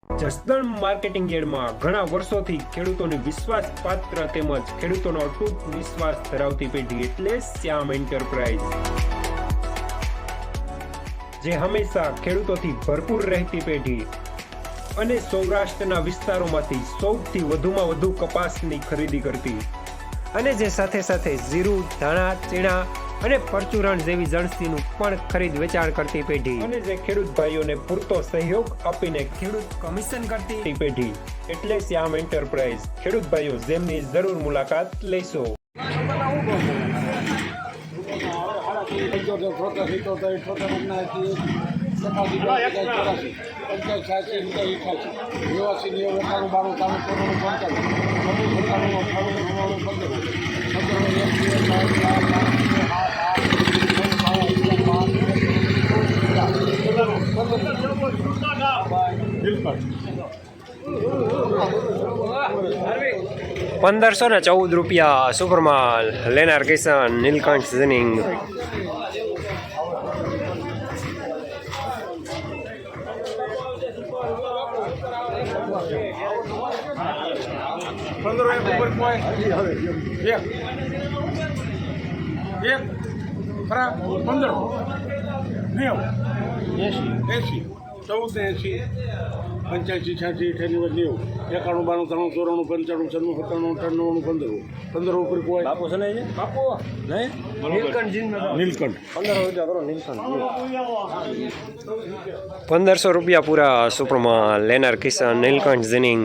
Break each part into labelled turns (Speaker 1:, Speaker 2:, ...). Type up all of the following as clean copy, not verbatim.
Speaker 1: Jasdan marketing યાર્ડમાં ઘણા વર્ષોથી ખેડૂતોની વિશ્વાસપાત્ર તેમજ ખેડૂતોનો અતૂટ વિશ્વાસ ધરાવતી પેઢી એટલે શ્યામ એન્ટરપ્રાઇઝ, જે હંમેશા ખેડૂતોથી ભરપૂર રહેતી પેઢી અને સૌરાષ્ટ્રના વિસ્તારોમાંથી સૌથી વધુમાં વધુ કપાસની ખરીદી કરતી અને જે સાથે સાથે જીરું, ધાણા, ચીણા અને પરચુરણ જેવી જણસીનું પણ ખરીદ વેચાણ કરતી પેઢી અને જે ખેડૂત ભાઈઓને પૂરતો સહયોગ આપીને ખેડૂત કમિશન કરતી પેઢી એટલે શ્યામ એન્ટરપ્રાઇઝ। ખેડૂત ભાઈઓ જેમની જરૂર મુલાકાત લેશો। ₹1514 સુપરમાલ લેનાર કિસાન નીલકંઠ ઝિનિંગ। ₹1500 પૂરા સુપરમાલ લેનાર કિસાન નીલકંઠ ઝિનિંગ।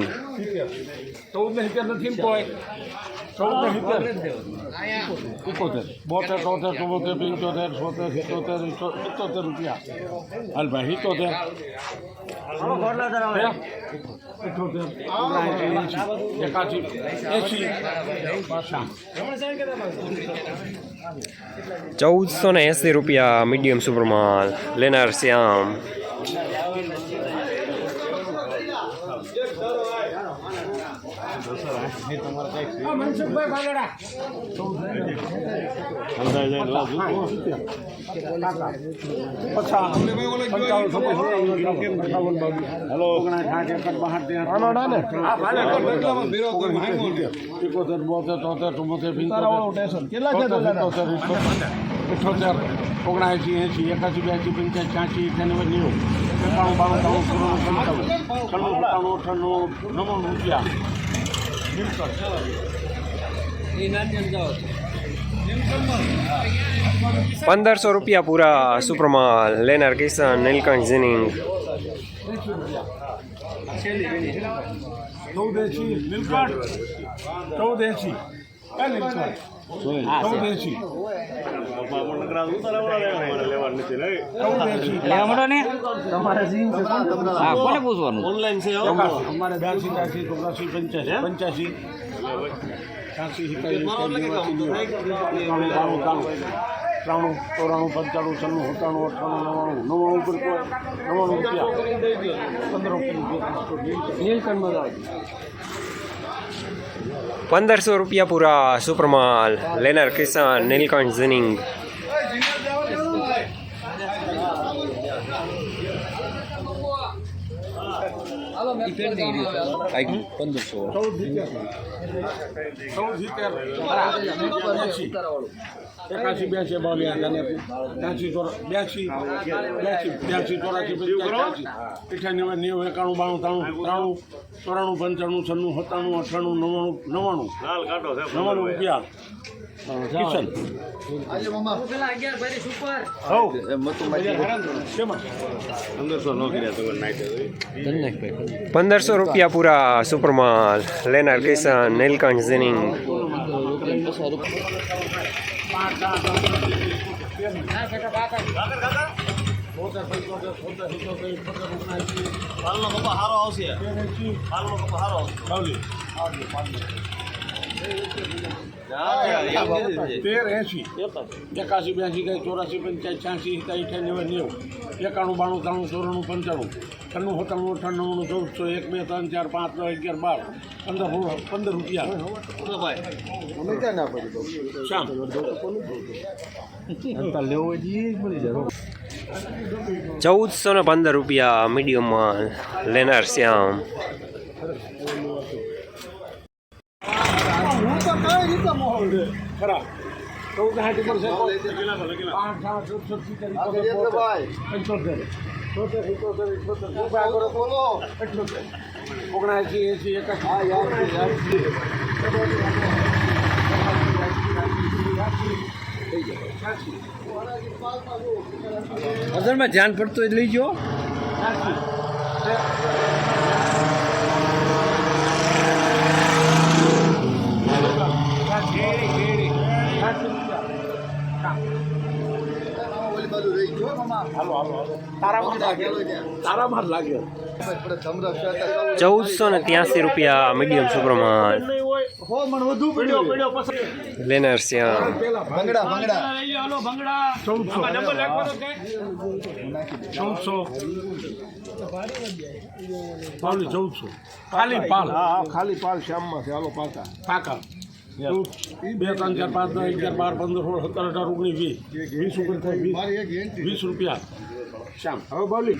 Speaker 1: 1480 મીડિયમ સુપરમાલ લેનાર શ્યામ। ₹1500 પૂરા સુપરમાલ લેનાર કિસાન નીલકંઠ ઝિનિંગ। ₹1500 પૂરા સુપરમાલ લેનાર કિસાન નીલકંઠ ઝિનિંગ। ₹1500 પૂરા સુપરમાલ લેનાર કિસાન નીલકંઠ ઝિનિંગ।
Speaker 2: 1380 81 82 84 85 86 87 90 91 92 93 94 95 96 97 98 99 1400 1 2 3 4 5 6 11 12 15 રૂપિયા શ્યામ
Speaker 1: 1415 રૂપિયા મીડિયમ માલ લેનાર શ્યામ.
Speaker 2: ખરા 1460 પર
Speaker 3: અસરમાં ધ્યાન પડતું જ લઈ જો.
Speaker 2: તારામાં લાગે
Speaker 1: 1483 રૂપિયા મીડિયમ સુપ્રમાન લેનાર શ્યામ.
Speaker 2: 1400 ખાલી પાલ શ્યામમાં છે. હાલો પાકા 2 3 4 5 10 11 12 15 16 17 18 19 20 20 રૂપિયા શ્યામ. હવે બોલી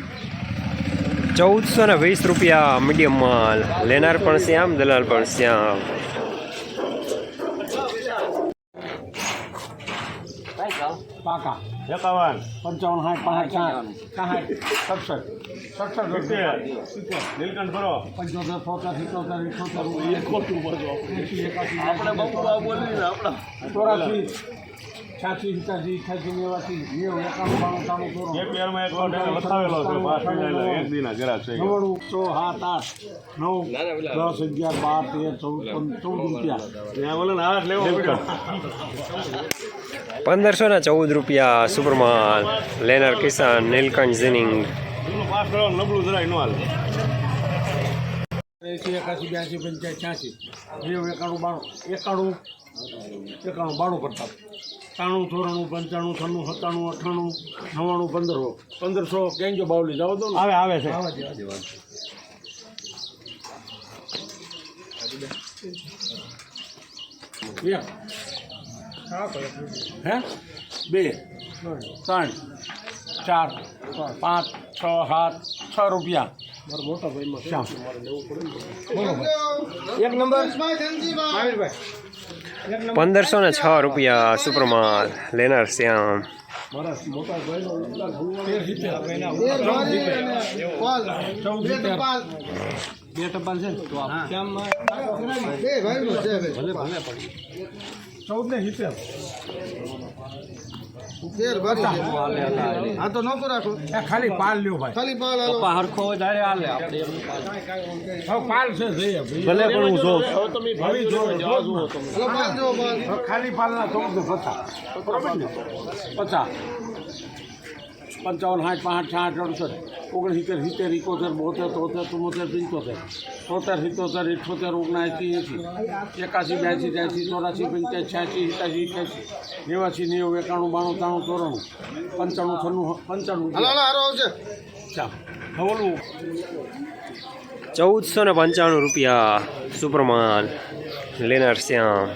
Speaker 1: 1420 રૂપિયા મીડિયમ માલ લેનાર પણ શ્યામ, દલાલ પણ શ્યામ.
Speaker 2: પાકા 51 55 60 65 નીલકંઠ ભરો 75
Speaker 1: ₹1514 રૂપિયા સુપરમાલ લેનાર કિસાન નીલકંઠ ઝીનિંગ.
Speaker 2: 81 82 85 86 91 કરતા 93 94 95 96 97 98 99 1500 કેંજો બાવલી જાવ દો આવે છે. હે 2 3 4 5 6 7 6 રૂપિયા. મોટા ભાઈ એક નંબર
Speaker 1: 1506 રૂપિયા સુપરમાલ લેનાર શ્યામ.
Speaker 2: મોટા ભાઈ બે ટપાલ છે તો શ્યામમાં 1470 તો નોકો રાખો. ખાલી પાલ લ્યો ભાઈ, ખાલી પાલ હરખો વધારે હાલે આપણે પાલ છે ભલે પણ હું જોઉં તમે ખાલી પાલના 1450 55 60 65 68 69 70 71 72 73 74 75 77 78 79 81 82 83 84 85 86 87 88 89 90 91 92 93 94 95 96 97
Speaker 1: 1495 રૂપિયા સુપરમાલ લેનાર શ્યામ.